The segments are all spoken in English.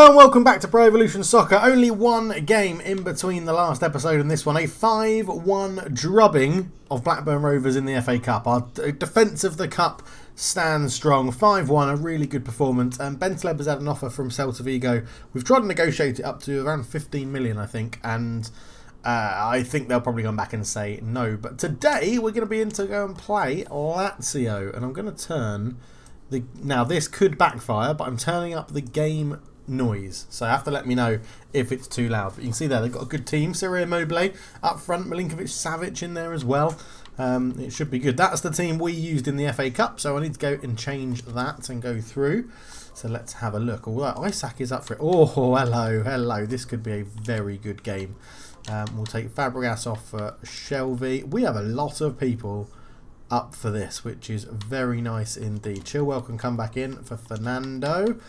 Hello and welcome back to Pro Evolution Soccer. Only one game in between the last episode and this one. A 5-1 drubbing of Blackburn Rovers in the FA Cup. Our defence of the Cup stands strong. 5-1, a really good performance. Bentaleb has had an offer from Celta Vigo. We've tried to negotiate it up to around 15 million, I think. And I think they'll probably come back and say no. But today we're going to be in to go and play Lazio. And I'm going to turn... Now this could backfire, but I'm turning up the game noise, so have to let me know if it's too loud. But you can see there they've got a good team. Serge Gnabry up front, Milinkovic-Savic in there as well. It should be good. That's the team we used in the FA Cup, so I need to go and change that and go through. So let's have a look. Although Isaac is up for it. Oh, hello. This could be a very good game. We'll take Fabregas off for Shelvey. We have a lot of people up for this, which is very nice indeed. Chilwell can come back in for Fernando.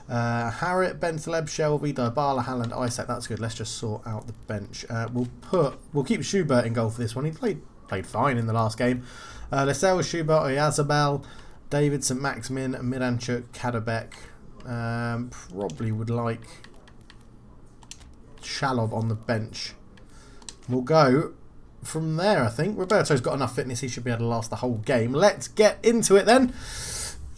Harriet, Bentaleb, Shelvey, Dybala, Haaland, Isaac. That's good. Let's just sort out the bench. We'll keep Schubert in goal for this one. He played fine in the last game. Lascelles, Schubert, Oyazabal, David, saint-maximin, Miranchuk, Kadabek. Probably would like Shalov on the bench. We'll go from there, I think. Roberto's got enough fitness. He should be able to last the whole game. Let's get into it then.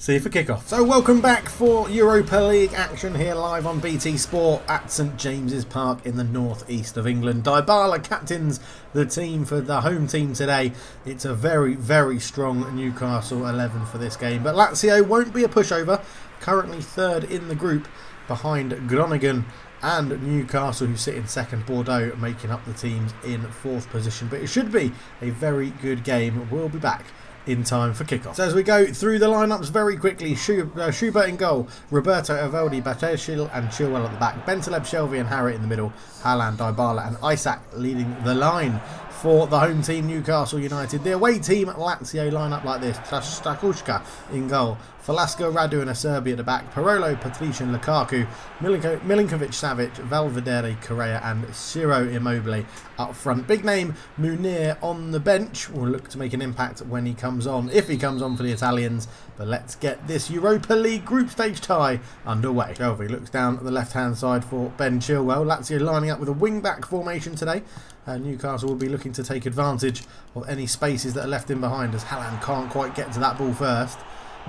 See you for kickoff. So welcome back for Europa League action here live on BT Sport at St James's Park in the northeast of England. Dybala captains the team for the home team today. It's a very, very strong Newcastle 11 for this game. But Lazio won't be a pushover. Currently third in the group behind Groningen and Newcastle, who sit in second. Bordeaux making up the teams in fourth position. But it should be a very good game. We'll be back in time for kickoff. So as we go through the lineups very quickly, Schubert in goal, Roberto, Evaldi, Bateshil and Chilwell at the back, Bentaleb, Shelvey and Harriet in the middle, Haaland, Dybala and Isaac leading the line for the home team Newcastle United. The away team Lazio line up like this: Stakushka in goal, Velasco, Radu and Acerbi at the back, Parolo, Patricia and Lukaku, Milinkovic-Savic, Valverde, Correa and Ciro Immobile up front. Big name Munir on the bench will look to make an impact when he comes on, if he comes on for the Italians. But let's get this Europa League group stage tie underway. Shelvey looks down at the left hand side for Ben Chilwell. Lazio lining up with a wing back formation today. Newcastle will be looking to take advantage of any spaces that are left in behind, as Haaland can't quite get to that ball first.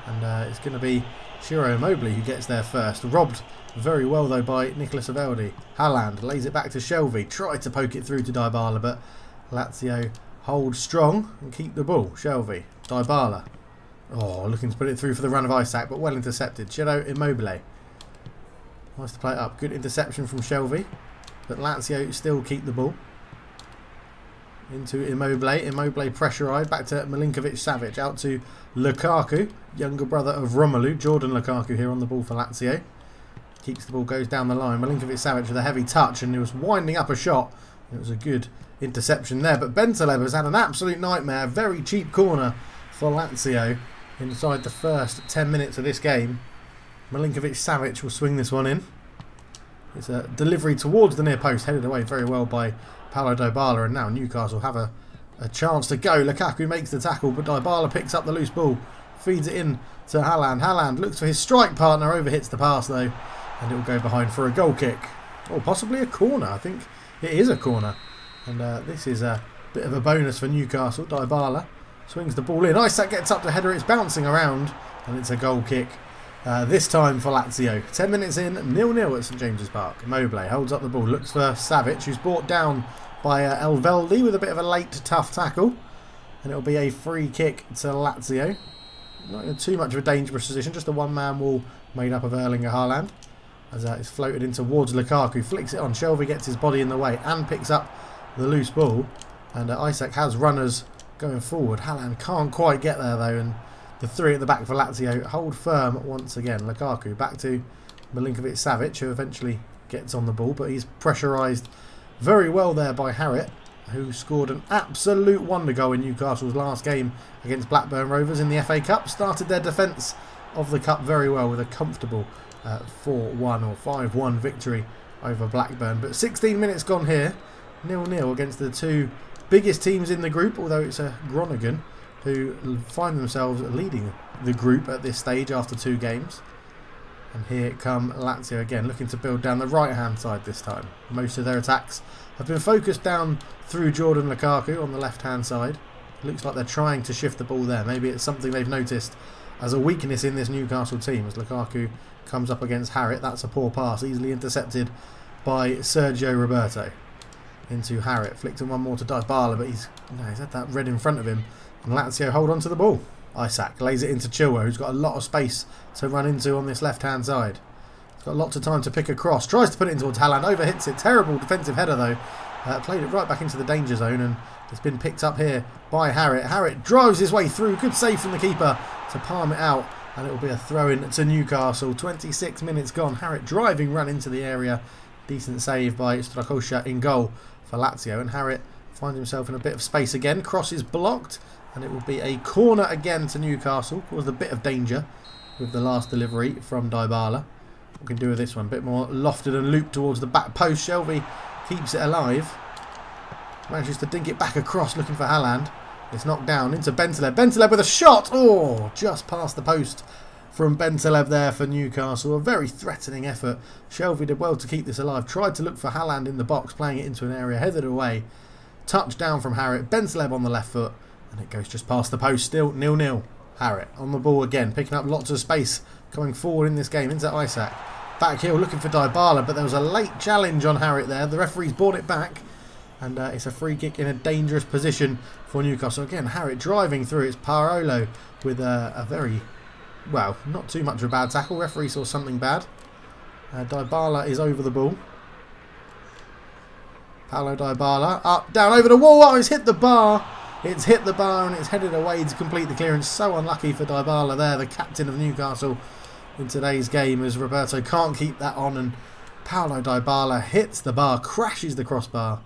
And it's going to be Ciro Immobile who gets there first. Robbed very well though by Nicolas Evaldi. Haaland lays it back to Shelvey. Tried to poke it through to Dybala, but Lazio hold strong and keep the ball. Shelvey, Dybala. Oh, looking to put it through for the run of Isaac, but well intercepted. Ciro Immobile wants to play it up. Good interception from Shelvey, but Lazio still keep the ball. Into Immobile. Immobile pressurised. Back to Milinkovic-Savic. Out to Lukaku. Younger brother of Romelu. Jordan Lukaku here on the ball for Lazio. Keeps the ball, goes down the line. Milinkovic-Savic with a heavy touch, and he was winding up a shot. It was a good interception there. But Bentaleb has had an absolute nightmare. Very cheap corner for Lazio inside the first 10 minutes of this game. Milinkovic-Savic will swing this one in. It's a delivery towards the near post, headed away very well by Paulo Dybala, and now Newcastle have a chance to go. Lukaku makes the tackle, but Dybala picks up the loose ball, feeds it in to Haaland. Haaland looks for his strike partner, overhits the pass though, and it will go behind for a goal kick. Or possibly a corner. I think it is a corner. And this is a bit of a bonus for Newcastle. Dybala swings the ball in. Isaac gets up to header, it's bouncing around, and it's a goal kick. This time for Lazio. 10 minutes in, 0-0 at St James's Park. Immobile holds up the ball, looks for Savic, who's brought down by Evaldi with a bit of a late tough tackle. And it'll be a free kick to Lazio. Not in too much of a dangerous position, just a one-man wall made up of Erlinger Haaland. As it's floated in towards Lukaku, flicks it on. Shelvey gets his body in the way and picks up the loose ball. And Isaac has runners going forward. Haaland can't quite get there though, and the three at the back for Lazio hold firm once again. Lukaku back to Milinkovic-Savic, who eventually gets on the ball, but he's pressurised very well there by Harriet, who scored an absolute wonder goal in Newcastle's last game against Blackburn Rovers in the FA Cup. Started their defence of the Cup very well with a comfortable 4-1 or 5-1 victory over Blackburn. But 16 minutes gone here, 0-0 against the two biggest teams in the group, although it's a Groningen who find themselves leading the group at this stage after two games. And here come Lazio again, looking to build down the right-hand side this time. Most of their attacks have been focused down through Jordan Lukaku on the left-hand side. It looks like they're trying to shift the ball there. Maybe it's something they've noticed as a weakness in this Newcastle team. As Lukaku comes up against Harrit, that's a poor pass, easily intercepted by Sergio Roberto. Into Harrit, flicked him one more to Dybala, but he's had that red in front of him. And Lazio hold on to the ball. Isak lays it into Chilwell, who's got a lot of space to run into on this left-hand side. He's got lots of time to pick a cross. Tries to put it in towards Haaland, overhits it. Terrible defensive header though. Played it right back into the danger zone, and it's been picked up here by Harrit. Harrit drives his way through. Good save from the keeper to palm it out, and it will be a throw-in to Newcastle. 26 minutes gone. Harrit driving run into the area. Decent save by Strakosha in goal for Lazio, and Harrit finds himself in a bit of space again. Cross is blocked, and it will be a corner again to Newcastle. Caused a bit of danger with the last delivery from Dybala. What can do with this one? A bit more lofted and looped towards the back post. Shelby keeps it alive. Manages to dink it back across, looking for Haaland. It's knocked down into Bentaleb. Bentaleb with a shot! Oh, just past the post from Bentaleb there for Newcastle. A very threatening effort. Shelby did well to keep this alive. Tried to look for Haaland in the box, playing it into an area, headed away. Touch down from Harrit. Bentaleb on the left foot, and it goes just past the post. Still 0-0. Harrit on the ball again, picking up lots of space going forward in this game. Into Isak. Back heel looking for Dybala, but there was a late challenge on Harrit there. The referee's brought it back, and it's a free kick in a dangerous position for Newcastle. Again, Harrit driving through. It's Parolo with a very, well, not too much of a bad tackle. Referee saw something bad. Dybala is over the ball. Paulo Dybala up, down over the wall. Oh, it's hit the bar. It's hit the bar and it's headed away to complete the clearance. So unlucky for Dybala there, the captain of Newcastle in today's game, as Roberto can't keep that on, and Paulo Dybala hits the bar, crashes the crossbar,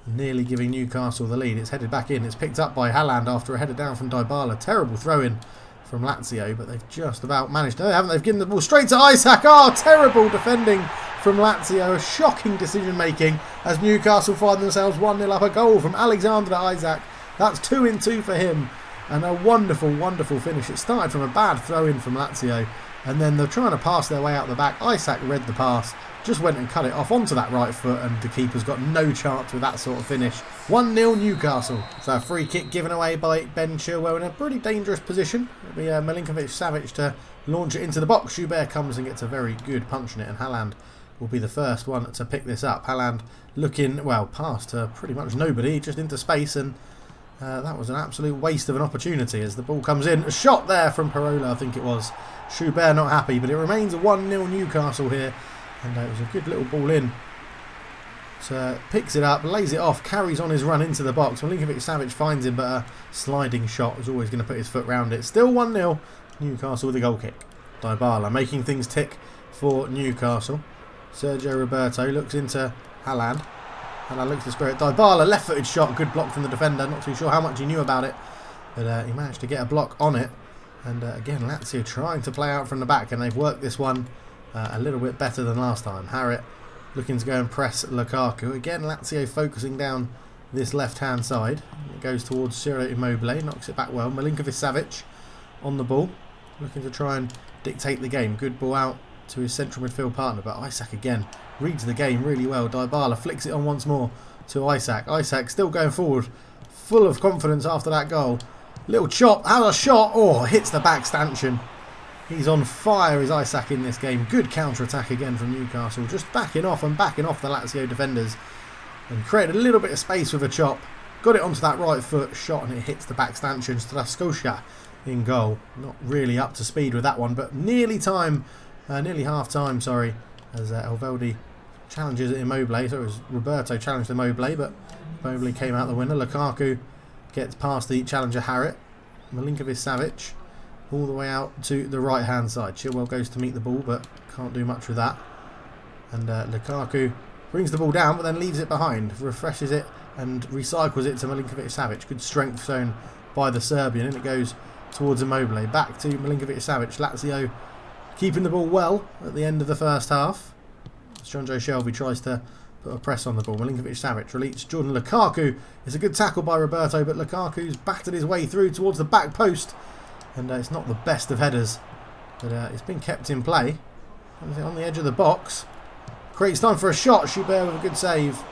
nearly giving Newcastle the lead. It's headed back in. It's picked up by Haaland after a header down from Dybala. Terrible throw-in from Lazio, but they've just about managed. No, they haven't. They've given the ball straight to Isak. Oh, terrible defending from Lazio. Shocking decision-making as Newcastle find themselves 1-0 up. A goal from Alexander Isak. That's 2-2 for him, and a wonderful, wonderful finish. It started from a bad throw-in from Lazio, and then they're trying to pass their way out the back. Isak read the pass, just went and cut it off onto that right foot, and the keeper's got no chance with that sort of finish. 1-0 Newcastle. So a free kick given away by Ben Chilwell in a pretty dangerous position. It'll be Milinkovic-Savic to launch it into the box. Schubert comes and gets a very good punch in it, and Haaland will be the first one to pick this up. Haaland looking, well, past pretty much nobody, just into space, and that was an absolute waste of an opportunity as the ball comes in. A shot there from Parola, I think it was. Schubert not happy, but it remains a 1-0 Newcastle here. And it was a good little ball in. So picks it up, lays it off, carries on his run into the box. Milinkovic-Savic finds him, but a sliding shot is always going to put his foot round it. Still 1-0. Newcastle with a goal kick. Dybala making things tick for Newcastle. Sergio Roberto looks into Haaland. Haaland looks to square it. Dybala, left-footed shot. Good block from the defender. Not too sure how much he knew about it, but he managed to get a block on it. And again, Lazio trying to play out from the back, and they've worked this one a little bit better than last time. Harrit looking to go and press Lukaku. Again, Lazio focusing down this left-hand side. It goes towards Ciro Immobile. Knocks it back well. Milinkovic-Savic on the ball. Looking to try and dictate the game. Good ball out to his central midfield partner. But Isak again reads the game really well. Dybala flicks it on once more to Isak. Isak still going forward. Full of confidence after that goal. Little chop. Has a shot. Oh, hits the back stanchion. He's on fire, is Isak, in this game. Good counter-attack again from Newcastle. Just backing off the Lazio defenders. And created a little bit of space with a chop. Got it onto that right foot. Shot, and it hits the back stanchion. Strakosha in goal. Not really up to speed with that one, but nearly half time, sorry. As Elveldi challenges Immobile. So it was Roberto challenged Immobile, but Immobile came out the winner. Lukaku gets past the challenger Harrit. Milinkovic-Savic all the way out to the right hand side. Chilwell goes to meet the ball, but can't do much with that. And Lukaku brings the ball down, but then leaves it behind, refreshes it and recycles it to Milinkovic-Savic. Good strength shown by the Serbian, and it goes towards Immobile. Back to Milinkovic-Savic. Lazio keeping the ball well at the end of the first half. Jonjo Shelby tries to put a press on the ball. Milinkovic-Savic releases Jordan Lukaku. It's a good tackle by Roberto, but Lukaku's battered his way through towards the back post. And it's not the best of headers, but it's been kept in play. On the edge of the box. Creates time for a shot. Schubert with a good save.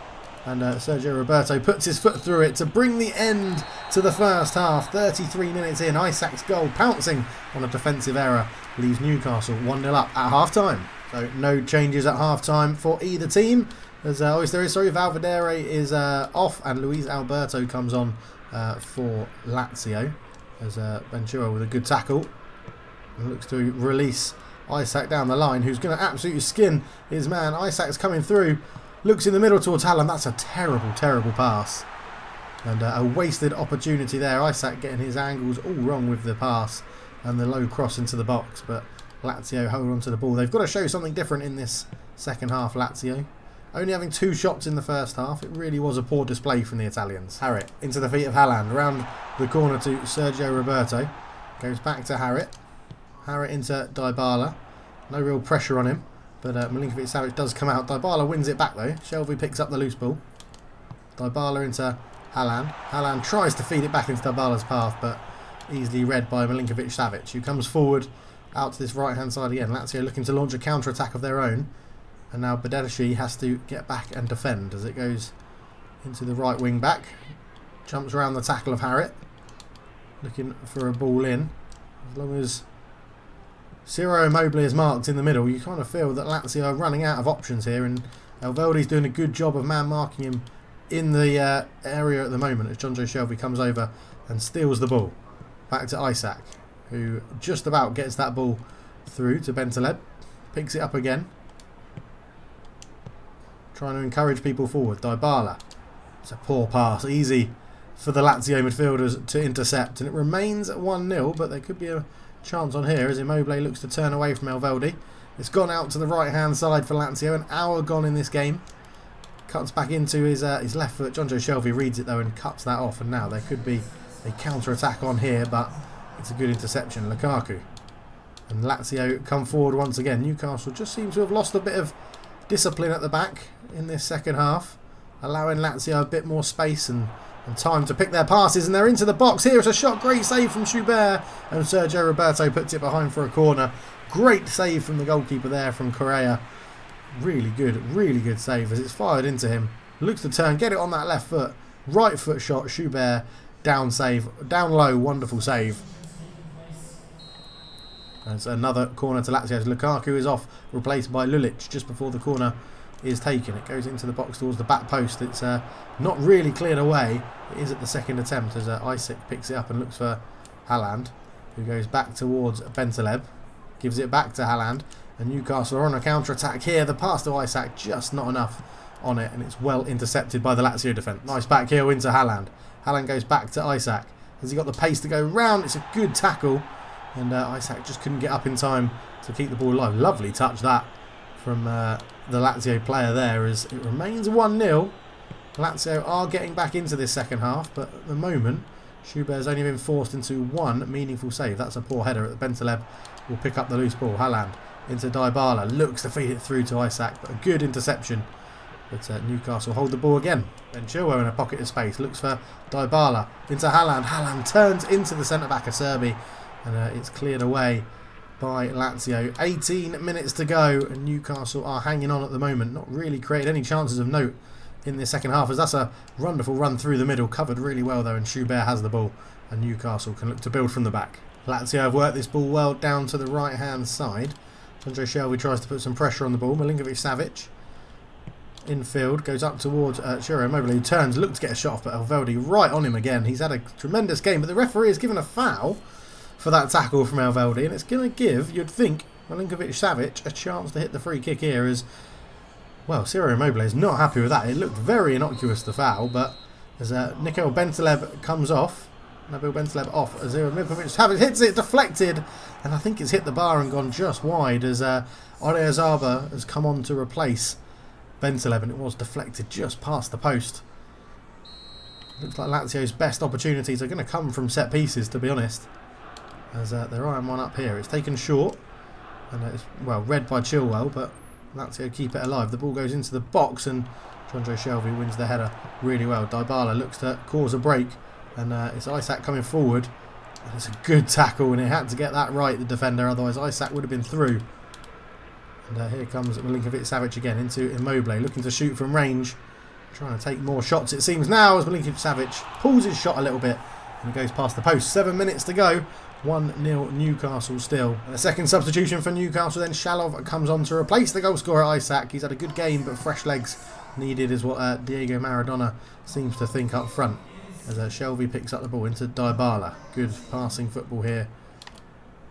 And Sergio Roberto puts his foot through it to bring the end to the first half. 33 minutes in. Isaac's goal pouncing on a defensive error leaves Newcastle 1-0 up at half-time. So no changes at half-time for either team. As Valverdere is off and Luis Alberto comes on for Lazio. As Ventura with a good tackle. And looks to release Isaac down the line, who's going to absolutely skin his man. Isaac's coming through. Looks in the middle towards Haaland. That's a terrible, terrible pass. And a wasted opportunity there. Isaac getting his angles all wrong with the pass and the low cross into the box. But Lazio hold on to the ball. They've got to show something different in this second half, Lazio. Only having 2 shots in the first half. It really was a poor display from the Italians. Harrit into the feet of Haaland. Around the corner to Sergio Roberto. Goes back to Harrit. Harrit into Dybala. No real pressure on him. But Milinkovic-Savic does come out. Dybala wins it back though. Shelvey picks up the loose ball. Dybala into Haaland. Haaland tries to feed it back into Dybala's path, but easily read by Milinkovic-Savic, who comes forward out to this right-hand side again. Lazio looking to launch a counter-attack of their own. And now Bedeshi has to get back and defend as it goes into the right wing back. Jumps around the tackle of Harrit. Looking for a ball in. As long as Ciro Immobile is marked in the middle, you kind of feel that Lazio are running out of options here, and Elveldi's doing a good job of man-marking him in the area at the moment as Jonjo Shelvey comes over and steals the ball. Back to Isaac, who just about gets that ball through to Bentaleb. Picks it up again. Trying to encourage people forward. Dybala. It's a poor pass. Easy for the Lazio midfielders to intercept, and it remains 1-0, but there could be a chance on here as Immobile looks to turn away from Elveldi. It's gone out to the right hand side for Lazio. An hour gone in this game. Cuts back into his left foot. Jonjo Shelvey reads it though and cuts that off, and now there could be a counter attack on here, but it's a good interception. Lukaku and Lazio come forward once again. Newcastle just seems to have lost a bit of discipline at the back in this second half, allowing Lazio a bit more space and time to pick their passes, and they're into the box. Here is a shot, great save from Schubert, and Sergio Roberto puts it behind for a corner. Great save from the goalkeeper there from Correa. Really good save as it's fired into him. Looks to turn, get it on that left foot. Right foot shot, Schubert, down low, wonderful save. That's another corner to Lazio. Lukaku is off, replaced by Lulic just before the corner is taken. It goes into the box towards the back post. It's not really cleared away. It is at the second attempt as Isaac picks it up and looks for Haaland, who goes back towards Bentaleb. Gives it back to Haaland, and Newcastle are on a counter-attack here. The pass to Isaac, just not enough on it, and it's well intercepted by the Lazio defence. Nice back heel into Haaland. Haaland goes back to Isaac. Has he got the pace to go round? It's a good tackle, and Isaac just couldn't get up in time to keep the ball alive. Lovely touch that from the Lazio player there, as it remains 1-0. Lazio are getting back into this second half, but at the moment Schubert's only been forced into one meaningful save. That's a poor header. At the Bentaleb will pick up the loose ball. Haaland into Dybala, looks to feed it through to Isaac, but a good interception. But Newcastle hold the ball again. Ben Chilwell in a pocket of space, looks for Dybala into Haaland. Haaland turns into the centre back of Serbi, and it's cleared away by Lazio. 18 minutes to go, and Newcastle are hanging on at the moment. Not really created any chances of note in the second half, as that's a wonderful run through the middle, covered really well though, and Schubert has the ball, and Newcastle can look to build from the back. Lazio have worked this ball well down to the right hand side. Andre Shelvey tries to put some pressure on the ball. Milinkovic-Savic infield, goes up towards Ciro Immobile, who turns, looks to get a shot off, but Elveldi right on him again. He's had a tremendous game, but the referee has given a foul for that tackle from Elveldi, and it's going to give, you'd think, Milinkovic-Savic a chance to hit the free kick here, as well, Ciro Immobile is not happy with that. It looked very innocuous, the foul, but as Nico Bentaleb comes off, Nabil Bentaleb off, as Milinkovic-Savic hits it, deflected, and I think it's hit the bar and gone just wide, as Oreazaba has come on to replace Bentaleb, and it was deflected just past the post. Looks like Lazio's best opportunities are going to come from set pieces, to be honest, as they're eyeing one up here. It's taken short, and it's, well, read by Chilwell, but Lazio keep it alive. The ball goes into the box, and Jonjo Shelvey wins the header really well. Dybala looks to cause a break, and it's Isaac coming forward, and it's a good tackle, and he had to get that right, the defender, otherwise Isaac would have been through. And here comes Milinkovic-Savic again into Immobile, looking to shoot from range. Trying to take more shots, it seems now, as Milinkovic-Savic pulls his shot a little bit. And it goes past the post. 7 minutes to go. 1-0 Newcastle still. And the second substitution for Newcastle then. Shalov comes on to replace the goal scorer Isak. He's had a good game, but fresh legs needed is what Diego Maradona seems to think up front. As Shelby picks up the ball into Dybala. Good passing football here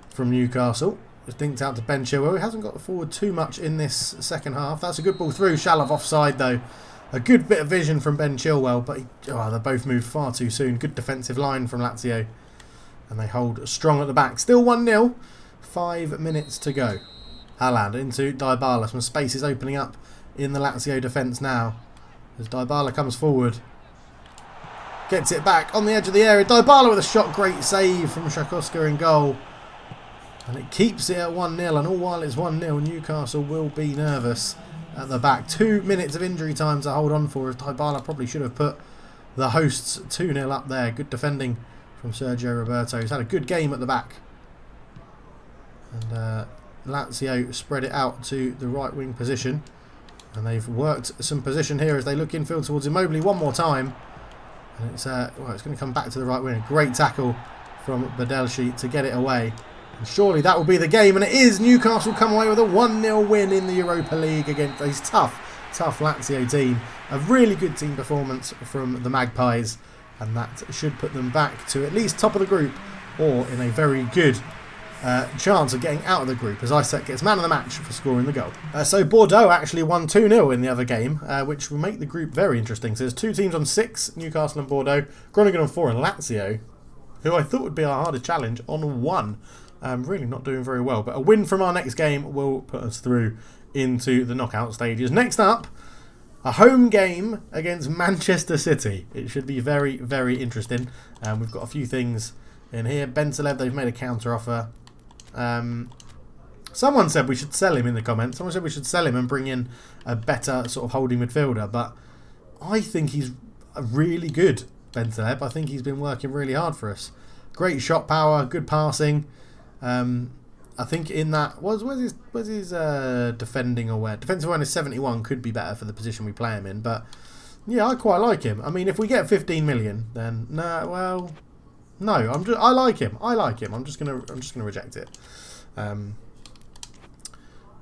from Newcastle. It's dinked out to Ben Chilwell. He hasn't got forward too much in this second half. That's a good ball through. Shalov offside though. A good bit of vision from Ben Chilwell, but they both moved far too soon. Good defensive line from Lazio. And they hold strong at the back. Still 1-0. 5 minutes to go. Haaland into Dybala. Some space is opening up in the Lazio defence now. As Dybala comes forward. Gets it back on the edge of the area. Dybala with a shot. Great save from Szakowska in goal. And it keeps it at 1-0. And all while it's 1-0, Newcastle will be nervous at the back. 2 minutes of injury time to hold on for, as Dybala probably should have put the hosts 2-0 up there. Good defending from Sergio Roberto. He's had a good game at the back. And Lazio spread it out to the right wing position. And they've worked some position here as they look infield towards Immobile one more time. And it's it's going to come back to the right wing. A great tackle from Badelshi to get it away. And surely that will be the game, and it is. Newcastle come away with a 1-0 win in the Europa League against this tough Lazio team. A really good team performance from the Magpies, and that should put them back to at least top of the group, or in a very good chance of getting out of the group, as Isak gets man of the match for scoring the goal. So Bordeaux actually won 2-0 in the other game, which will make the group very interesting. So there's 2 teams on 6, Newcastle and Bordeaux, Groningen on 4, and Lazio, who I thought would be our hardest challenge, on 1. Really not doing very well, but a win from our next game will put us through into the knockout stages. Next up, a home game against Manchester City. It should be very, very interesting. We've got a few things in here. Bentaleb, they've made a counter offer. Someone said we should sell him in the comments. Someone said we should sell him and bring in a better sort of holding midfielder, but I think he's really good, Bentaleb. I think he's been working really hard for us. Great shot power, good passing. I think in that was his defending aware. Defensive awareness 71 could be better for the position we play him in, but yeah, I quite like him. I mean, if we get 15 million, then no. I like him. I'm just gonna reject it.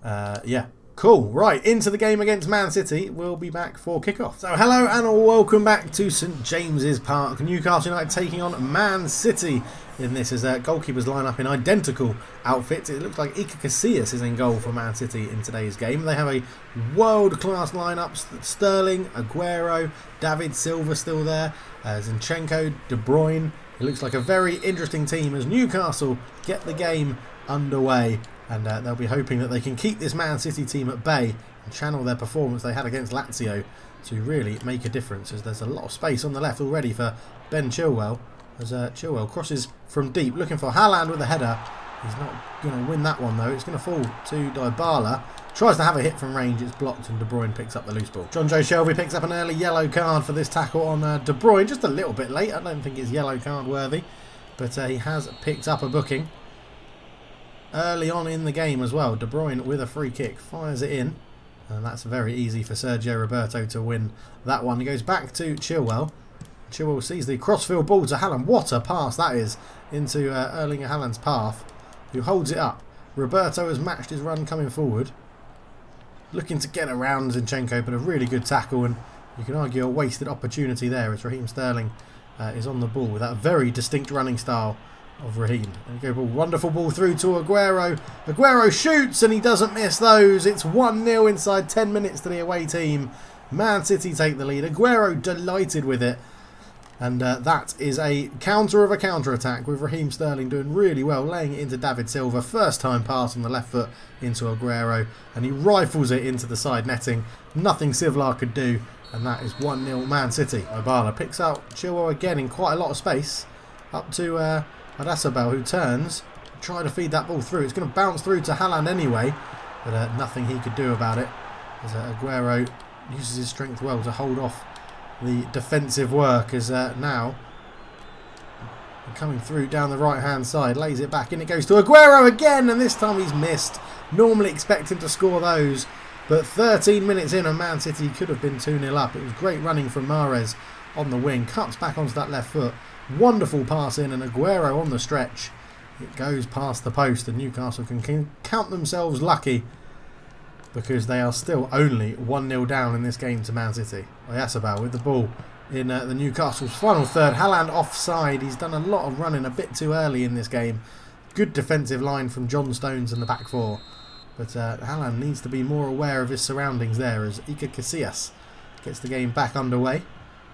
Yeah. Cool. Right, into the game against Man City. We'll be back for kickoff. So hello and welcome back to St James's Park. Newcastle United taking on Man City in this as goalkeepers line up in identical outfits. It looks like Iker Casillas is in goal for Man City in today's game. They have a world-class lineup. Sterling, Aguero, David Silva still there, Zinchenko, De Bruyne. It looks like a very interesting team as Newcastle get the game underway. And they'll be hoping that they can keep this Man City team at bay and channel their performance they had against Lazio to really make a difference, as there's a lot of space on the left already for Ben Chilwell. As Chilwell crosses from deep, looking for Haaland with a header. He's not going to win that one though. It's going to fall to Dybala. Tries to have a hit from range. It's blocked and De Bruyne picks up the loose ball. John Joe Shelby picks up an early yellow card for this tackle on De Bruyne. Just a little bit late. I don't think it's yellow card worthy. But he has picked up a booking early on in the game as well. De Bruyne with a free kick fires it in, and that's very easy for Sergio Roberto to win that one. He goes back to Chilwell. Chilwell sees the crossfield ball to Haaland. What a pass that is into Erling Haaland's path, who holds it up. Roberto has matched his run coming forward, looking to get around Zinchenko, but a really good tackle, and you can argue a wasted opportunity there as Raheem Sterling is on the ball with that very distinct running style of Raheem. And you go, wonderful ball through to Aguero. Aguero shoots and he doesn't miss those. It's 1-0 inside 10 minutes to the away team. Man City take the lead. Aguero delighted with it. And that is a counter of a counter-attack with Raheem Sterling doing really well, laying it into David Silva. First time pass on the left foot into Aguero, and he rifles it into the side netting. Nothing Sivlar could do, and that is 1-0 Man City. Dybala picks out Chilwell again in quite a lot of space. Up to Adasabel, who turns, try to feed that ball through. It's going to bounce through to Haaland anyway, but nothing he could do about it, as Aguero uses his strength well to hold off the defensive work, as now Coming through down the right hand side, lays it back in, it goes to Aguero again, and this time he's missed. Normally expect him to score those, but 13 minutes in and Man City could have been 2-0 up. It was great running from Mahrez on the wing, cuts back onto that left foot, wonderful pass in, and Aguero on the stretch. It goes past the post, and Newcastle can count themselves lucky because they are still only 1-0 down in this game to Man City. Oyarzabal with the ball in the Newcastle's final third. Haaland offside. He's done a lot of running a bit too early in this game. Good defensive line from John Stones in the back four. But Haaland needs to be more aware of his surroundings there as Iker Casillas gets the game back underway.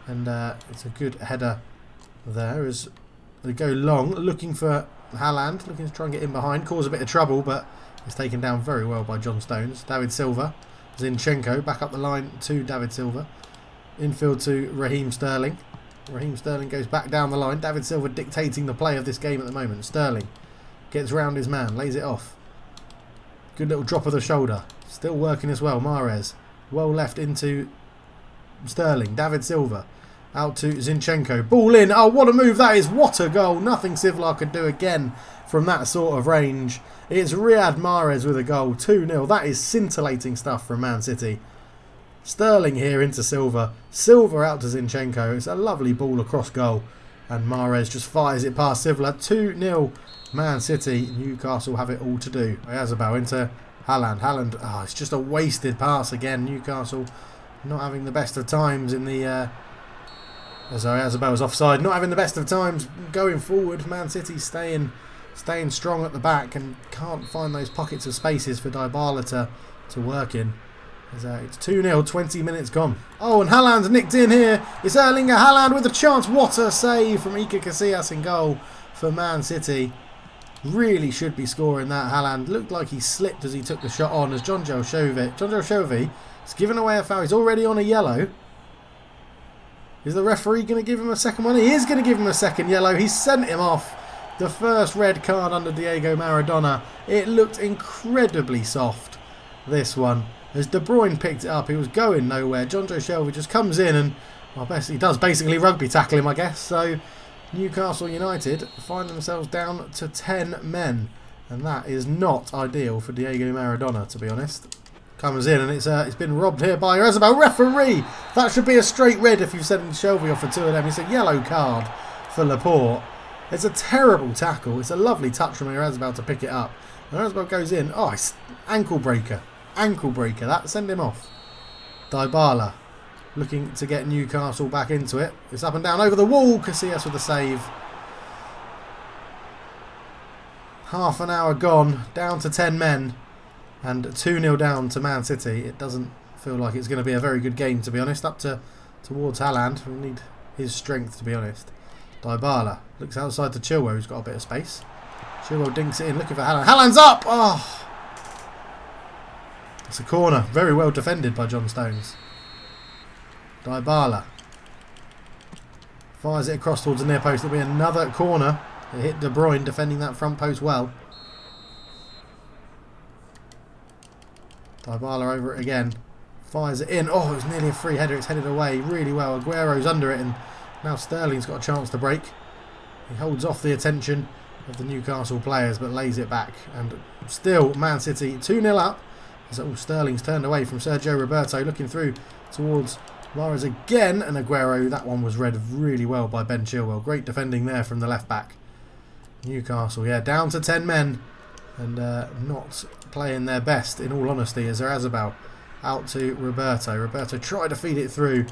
And it's a good header there as they go long, looking for Haaland, looking to try and get in behind, cause a bit of trouble, but it's taken down very well by John Stones. David Silva, Zinchenko, back up the line to David Silva. Infield to Raheem Sterling. Raheem Sterling goes back down the line. David Silva dictating the play of this game at the moment. Sterling gets round his man, lays it off. Good little drop of the shoulder. Still working as well. Mahrez. Well left into Sterling. David Silva. Out to Zinchenko. Ball in. Oh, what a move that is. What a goal. Nothing Sivlar could do again from that sort of range. It's Riyad Mahrez with a goal. 2-0. That is scintillating stuff from Man City. Sterling here into Silva. Silva out to Zinchenko. It's a lovely ball across goal. And Mahrez just fires it past Sivlar. 2-0 Man City. Newcastle have it all to do. Oyarzabal into Haaland. Haaland, it's just a wasted pass again. Newcastle not having the best of times in the... as Oyarzabal offside. Not having the best of times going forward. Man City staying strong at the back and can't find those pockets of spaces for Dybala to work in. It's 2-0, 20 minutes gone. Oh, and Haaland's nicked in here. It's Erlinger Haaland with a chance. What a save from Iker Casillas in goal for Man City. Really should be scoring that. Haaland looked like he slipped as he took the shot on as John Joe has given away a foul. He's already on a yellow. Is the referee going to give him a second one? He is going to give him a second yellow. He's sent him off. The first red card under Diego Maradona. It looked incredibly soft, this one. As De Bruyne picked it up, he was going nowhere. John Joe Shelby just comes in and he does basically rugby tackle him, I guess. So Newcastle United find themselves down to 10 men. And that is not ideal for Diego Maradona, to be honest. Comes in and it's been robbed here by Oyarzabal. Referee! That should be a straight red if you've sent Shelby off for two of them. It's a yellow card for Laporte. It's a terrible tackle. It's a lovely touch from Oyarzabal to pick it up. And Oyarzabal goes in. Oh, it's ankle breaker. Ankle breaker. That send him off. Dybala looking to get Newcastle back into it. It's up and down over the wall. Casillas with a save. Half an hour gone. Down to 10 men. And 2-0 down to Man City. It doesn't feel like it's going to be a very good game, to be honest. Up towards Haaland. We need his strength, to be honest. Dybala looks outside to Chilwell, who's got a bit of space. Chilwell dinks it in, looking for Haaland. Haaland's up! Oh! It's a corner. Very well defended by John Stones. Dybala fires it across towards the near post. There'll be another corner. It hit De Bruyne defending that front post well. Dybala over it again. Fires it in. Oh, it was nearly a free header. It's headed away really well. Aguero's under it and now Sterling's got a chance to break. He holds off the attention of the Newcastle players but lays it back. And still Man City 2-0 up. Sterling's turned away from Sergio Roberto, looking through towards Mahrez again, and Aguero. That one was read really well by Ben Chilwell. Great defending there from the left back. Newcastle, yeah, down to 10 men and not playing their best, in all honesty, as Oyarzabal out to Roberto. Roberto tried to feed it through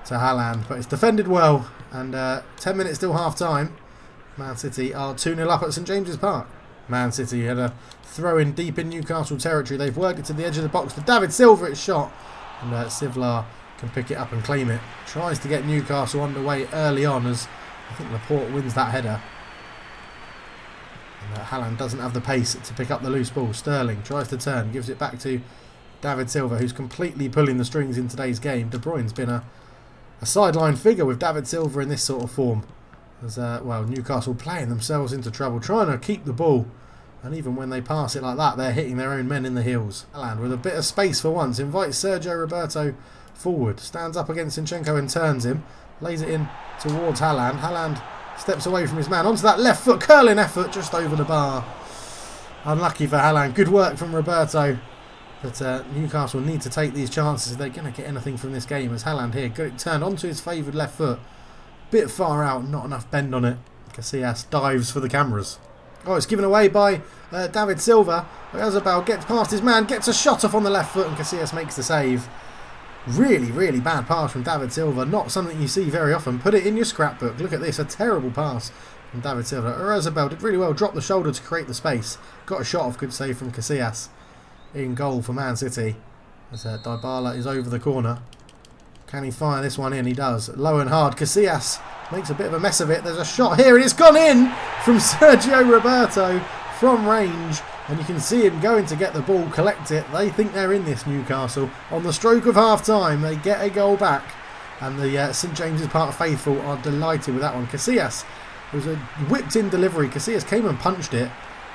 to Haaland, but it's defended well. And 10 minutes till half time. Man City are 2-0 up at St James's Park. Man City had a throw in deep in Newcastle territory. They've worked it to the edge of the box. To David Silva, it's shot. And Sivlar can pick it up and claim it. Tries to get Newcastle underway early on as I think Laporte wins that header. And Haaland doesn't have the pace to pick up the loose ball. Sterling tries to turn, gives it back to David Silva, who's completely pulling the strings in today's game. De Bruyne's been a sideline figure with David Silva in this sort of form. As Newcastle playing themselves into trouble, trying to keep the ball. And even when they pass it like that, they're hitting their own men in the heels. Haaland with a bit of space for once invites Sergio Roberto forward. Stands up against Zinchenko and turns him. Lays it in towards Haaland. Haaland Steps away from his man. Onto that left foot. Curling effort just over the bar. Unlucky for Haaland. Good work from Roberto. But Newcastle need to take these chances if they're going to get anything from this game. As Haaland here got it turned onto his favoured left foot. Bit far out. Not enough bend on it. Casillas dives for the cameras. Oh, it's given away by David Silva. Oyarzabal gets past his man. Gets a shot off on the left foot. And Casillas makes the save. Really, really bad pass from David Silva. Not something you see very often. Put it in your scrapbook. Look at this. A terrible pass from David Silva. Oyarzabal did really well. Dropped the shoulder to create the space. Got a shot off. Good save from Casillas. In goal for Man City. As Dybala is over the corner. Can he fire this one in? He does. Low and hard. Casillas makes a bit of a mess of it. There's a shot here and it's gone in from Sergio Roberto from range. And you can see him going to get the ball, collect it. They think they're in this, Newcastle. On the stroke of half-time, they get a goal back. And the St James's Park faithful are delighted with that one. Casillas, it was a whipped-in delivery. Casillas came and punched it.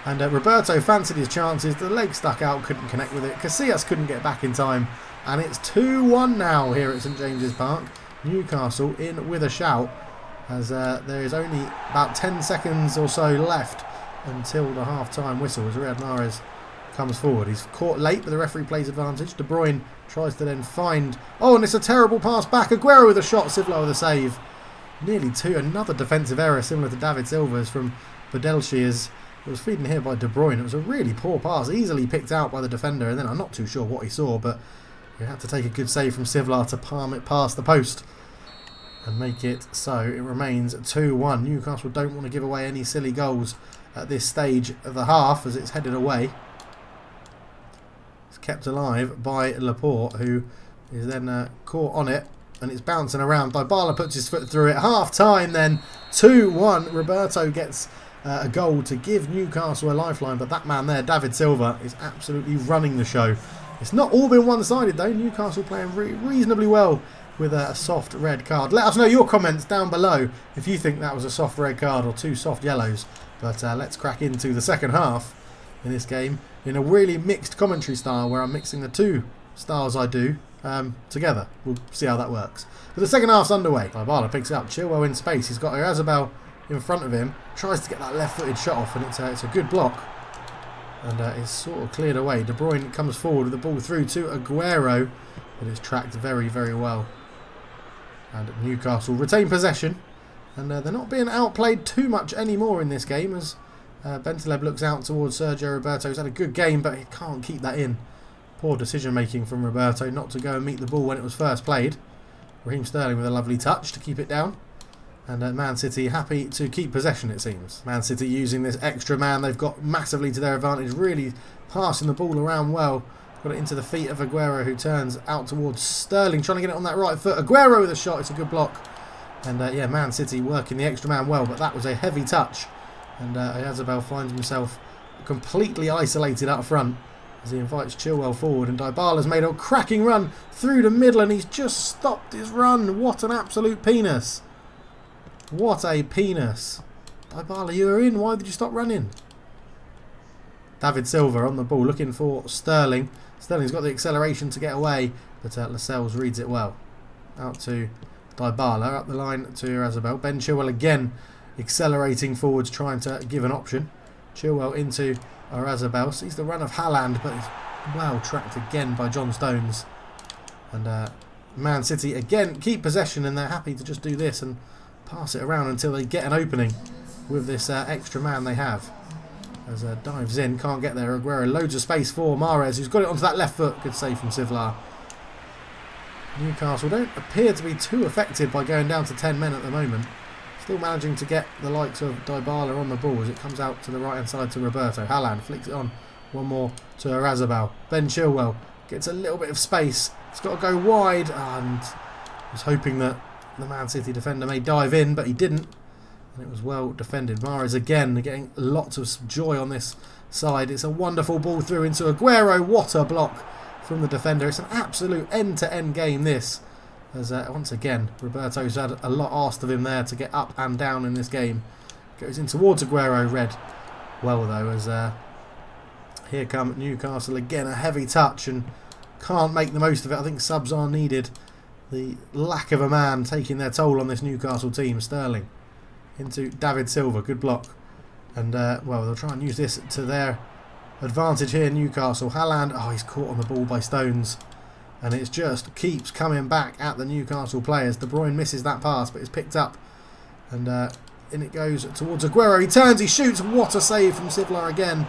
And Roberto fancied his chances. The leg stuck out, couldn't connect with it. Casillas couldn't get back in time. And it's 2-1 now here at St James's Park. Newcastle in with a shout. As there is only about 10 seconds or so left until the half-time whistle as Riyad Mahrez comes forward. He's caught late, but the referee plays advantage. De Bruyne tries to then find... Oh, and it's a terrible pass back. Aguero with a shot, Sivla with a save. Nearly two. Another defensive error similar to David Silva's from Bedelshi as it was feeding here by De Bruyne. It was a really poor pass, easily picked out by the defender, and then I'm not too sure what he saw, but he had to take a good save from Sivla to palm it past the post and make it so. It remains 2-1. Newcastle don't want to give away any silly goals at this stage of the half as it's headed away. It's kept alive by Laporte, who is then caught on it, and it's bouncing around. Dybala puts his foot through it. Half time then, 2-1. Roberto gets a goal to give Newcastle a lifeline, but that man there, David Silva, is absolutely running the show. It's not all been one-sided though. Newcastle playing reasonably well with a soft red card. Let us know your comments down below if you think that was a soft red card or two soft yellows. But let's crack into the second half in this game in a really mixed commentary style where I'm mixing the two styles I do together. We'll see how that works. But the second half's underway. Dybala picks it up. Chilwell in space. He's got Oyarzabal in front of him. Tries to get that left-footed shot off, and it's a good block. And it's sort of cleared away. De Bruyne comes forward with the ball through to Aguero, but it's tracked very, very well. And Newcastle retain possession. And they're not being outplayed too much anymore in this game as Bentaleb looks out towards Sergio Roberto. He's had a good game, but he can't keep that in. Poor decision making from Roberto not to go and meet the ball when it was first played. Raheem Sterling with a lovely touch to keep it down. And Man City happy to keep possession, it seems. Man City using this extra man they've got massively to their advantage. Really passing the ball around well. Got it into the feet of Aguero, who turns out towards Sterling, trying to get it on that right foot. Aguero with a shot. It's a good block. And yeah, Man City working the extra man well, but that was a heavy touch. And Oyarzabal finds himself completely isolated up front as he invites Chilwell forward. And Dybala's made a cracking run through the middle, and he's just stopped his run. What an absolute penis. What a penis. Dybala, you were in. Why did you stop running? David Silva on the ball, looking for Sterling. Sterling's got the acceleration to get away, but Lascelles reads it well. Out to Dybala, up the line to Oyarzabal. Ben Chilwell again accelerating forwards, trying to give an option. Chilwell into Oyarzabal. Sees the run of Haaland, but he's well tracked again by John Stones. And Man City again keep possession, and they're happy to just do this and pass it around until they get an opening with this extra man they have. As dives in, can't get there. Aguero, loads of space for Mahrez, who's got it onto that left foot. Good save from Sivla. Newcastle don't appear to be too affected by going down to 10 men at the moment. Still managing to get the likes of Dybala on the ball as it comes out to the right hand side to Roberto. Haaland flicks it on. One more to Oyarzabal. Ben Chilwell gets a little bit of space. It's got to go wide, and was hoping that the Man City defender may dive in, but he didn't. And it was well defended. Mahrez again getting lots of joy on this side. It's a wonderful ball through into Aguero. What a block from the defender. It's an absolute end-to-end game, this. As once again, Roberto's had a lot asked of him there to get up and down in this game. Goes in towards Aguero. Read well, though, as here come Newcastle again. A heavy touch and can't make the most of it. I think subs are needed. The lack of a man taking their toll on this Newcastle team. Sterling into David Silva. Good block. And, well, they'll try and use this to their advantage here, Newcastle. Haaland, oh, he's caught on the ball by Stones. And it just keeps coming back at the Newcastle players. De Bruyne misses that pass, but it's picked up. And in it goes towards Aguero. He turns, he shoots. What a save from Sivlar again.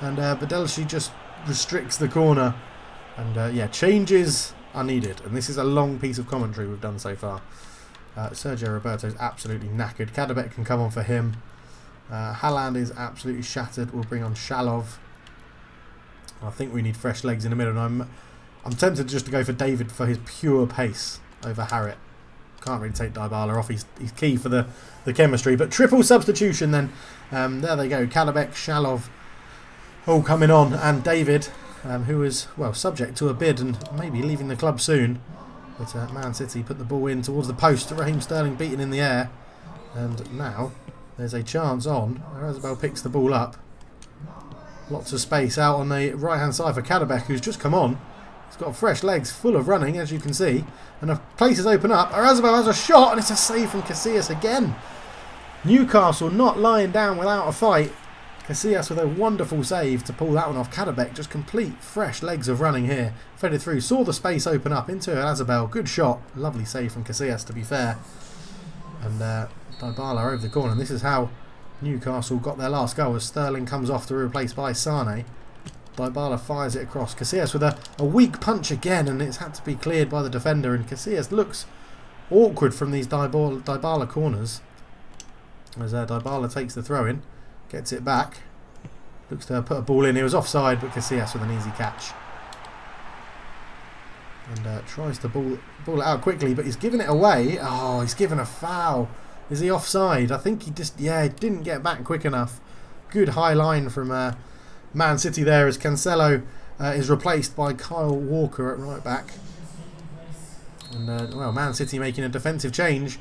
And Pjanić just restricts the corner. And, yeah, changes are needed. And this is a long piece of commentary we've done so far. Sergio Roberto's absolutely knackered. Kadabek can come on for him. Haaland is absolutely shattered. We'll bring on Shalov. I think we need fresh legs in the middle. And I'm tempted just to go for David for his pure pace over Harriet. Can't really take Dybala off. He's key for the chemistry. But triple substitution then. There they go. Kadabek, Shalov all coming on. And David, who is, well, subject to a bid and maybe leaving the club soon. But Man City put the ball in towards the post. Raheem Sterling beaten in the air. And now there's a chance on. Razabel picks the ball up. Lots of space out on the right-hand side for Kadabek, who's just come on. He's got fresh legs full of running, as you can see. And the places open up. Razabel has a shot, and it's a save from Casillas again. Newcastle not lying down without a fight. Casillas with a wonderful save to pull that one off. Kadabek just complete fresh legs of running here. Fed through, saw the space open up into Razabel. Good shot. Lovely save from Casillas, to be fair. And Dybala over the corner. And this is how Newcastle got their last goal, as Sterling comes off to be replaced by Sane. Dybala fires it across. Casillas with a weak punch again, and it's had to be cleared by the defender. And Casillas looks awkward from these Dybala corners. As Dybala takes the throw in, gets it back. Looks to put a ball in. He was offside, but Casillas with an easy catch. And tries to ball it out quickly, but he's given it away. Oh, he's given a foul. Is he offside? I think he just, yeah, didn't get back quick enough. Good high line from Man City there, as Cancelo is replaced by Kyle Walker at right back. And, well, Man City making a defensive change.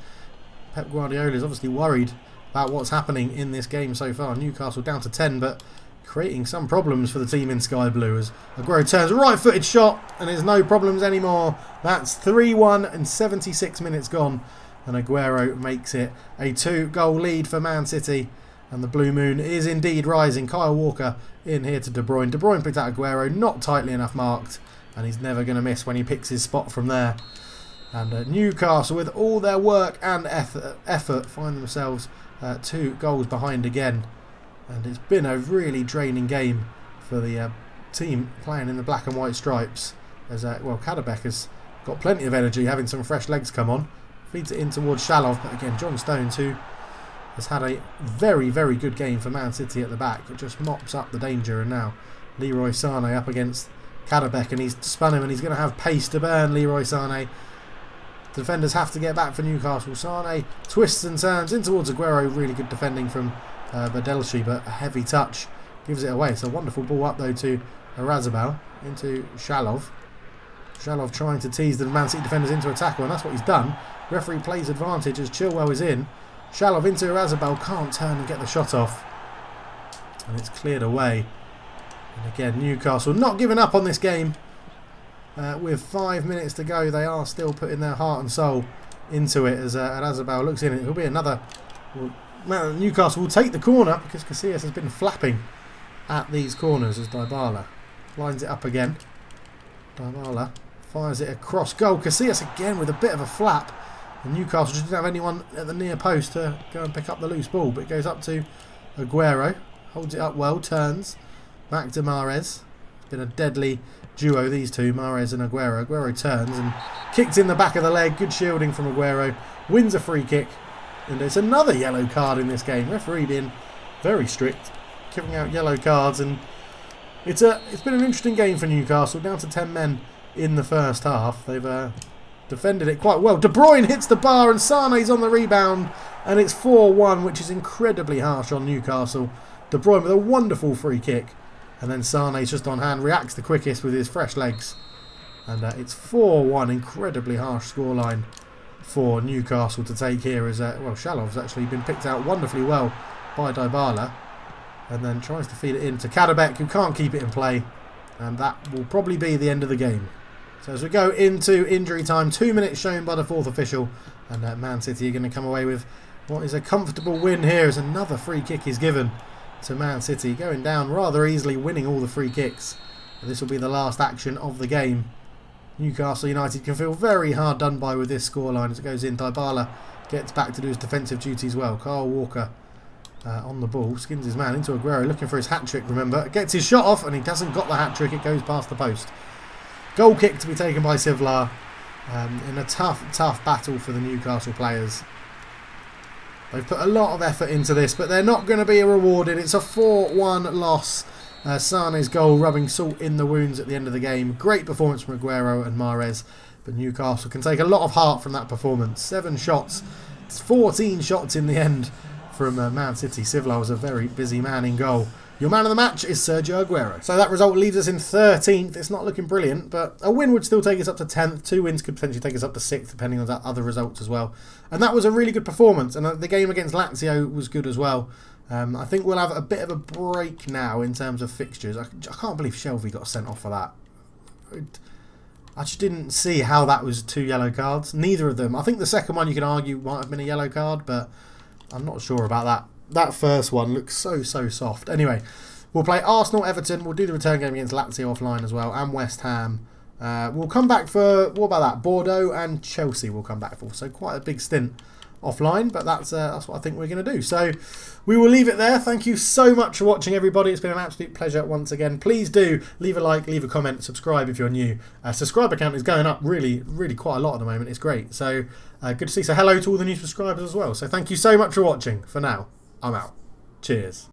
Pep Guardiola is obviously worried about what's happening in this game so far. Newcastle down to 10, but creating some problems for the team in Sky Blue, as Aguero turns a right-footed shot, and there's no problems anymore. That's 3-1 and 76 minutes gone. And Aguero makes it a 2-goal lead for Man City. And the Blue Moon is indeed rising. Kyle Walker in here to De Bruyne. De Bruyne picked out Aguero, not tightly enough marked. And he's never going to miss when he picks his spot from there. And Newcastle, with all their work and effort, find themselves 2 goals behind again. And it's been a really draining game for the team playing in the black and white stripes. As well, Kadabek has got plenty of energy, having some fresh legs come on. Feeds it in towards Shalov, but again, John Stones, who has had a very, very good game for Man City at the back. It just mops up the danger, and now Leroy Sané up against Kadabek, and he's spun him, and he's going to have pace to burn Leroy Sané. Defenders have to get back for Newcastle. Sané twists and turns in towards Aguero. Really good defending from Badelshi, but a heavy touch gives it away. It's a wonderful ball up, though, to Razabel into Shalov. Shalov trying to tease the Man City defenders into a tackle, and that's what he's done. Referee plays advantage as Chilwell is in. Shalov into Razabel, can't turn and get the shot off. And it's cleared away. And again, Newcastle not giving up on this game. With 5 minutes to go, they are still putting their heart and soul into it, as Razabel looks in. It'll be another... Well, Newcastle will take the corner, because Casillas has been flapping at these corners as Dybala lines it up again. Dybala fires it across goal. Casillas again with a bit of a flap. And Newcastle just didn't have anyone at the near post to go and pick up the loose ball. But it goes up to Aguero. Holds it up well. Turns. Back to Mahrez. It's been a deadly duo, these two. Mahrez and Aguero. Aguero turns and kicks in the back of the leg. Good shielding from Aguero. Wins a free kick. And it's another yellow card in this game. Referee being very strict. Giving out yellow cards. And it's been an interesting game for Newcastle. Down to 10 men in the first half. They've defended it quite well. De Bruyne hits the bar and Sané's on the rebound, and it's 4-1, which is incredibly harsh on Newcastle. De Bruyne with a wonderful free kick, and then Sané's just on hand, reacts the quickest with his fresh legs, and it's 4-1. Incredibly harsh scoreline for Newcastle to take here, as well, Shalov's actually been picked out wonderfully well by Dybala, and then tries to feed it in to Kadabek, who can't keep it in play, and that will probably be the end of the game. So as we go into injury time, 2 minutes shown by the fourth official, and Man City are going to come away with What is a comfortable win here as another free kick is given to Man City. Going down rather easily, winning all the free kicks. This will be the last action of the game. Newcastle United can feel very hard done by with this scoreline as it goes in. Dybala gets back to do his defensive duties well. Kyle Walker on the ball, skins his man into Aguero, looking for his hat-trick, remember. Gets his shot off and he hasn't got the hat-trick, it goes past the post. Goal kick to be taken by Sivlar in a tough battle for the Newcastle players. They've put a lot of effort into this, but they're not going to be rewarded. It's a 4-1 loss. Sane's goal rubbing salt in the wounds at the end of the game. Great performance from Aguero and Mahrez, but Newcastle can take a lot of heart from that performance. 7 shots, it's 14 shots in the end from Man City. Sivlar was a very busy man in goal. Your man of the match is Sergio Aguero. So that result leaves us in 13th. It's not looking brilliant, but a win would still take us up to 10th. 2 wins could potentially take us up to 6th, depending on other results as well. And that was a really good performance. And the game against Lazio was good as well. I think we'll have a bit of a break now in terms of fixtures. I can't believe Shelby got sent off for that. I just didn't see how that was 2 yellow cards. Neither of them. I think the second one you can argue might have been a yellow card, but I'm not sure about that. That first one looks so soft. Anyway, we'll play Arsenal, Everton. We'll do the return game against Lazio offline as well, and West Ham. We'll come back for, what about that? Bordeaux and Chelsea we'll come back for. So quite a big stint offline, but that's what I think we're going to do. So we will leave it there. Thank you so much for watching, everybody. It's been an absolute pleasure once again. Please do leave a like, leave a comment, subscribe if you're new. Subscriber count is going up really quite a lot at the moment. It's great. So good to see. So hello to all the new subscribers as well. So thank you so much for watching. For now, I'm out. Cheers.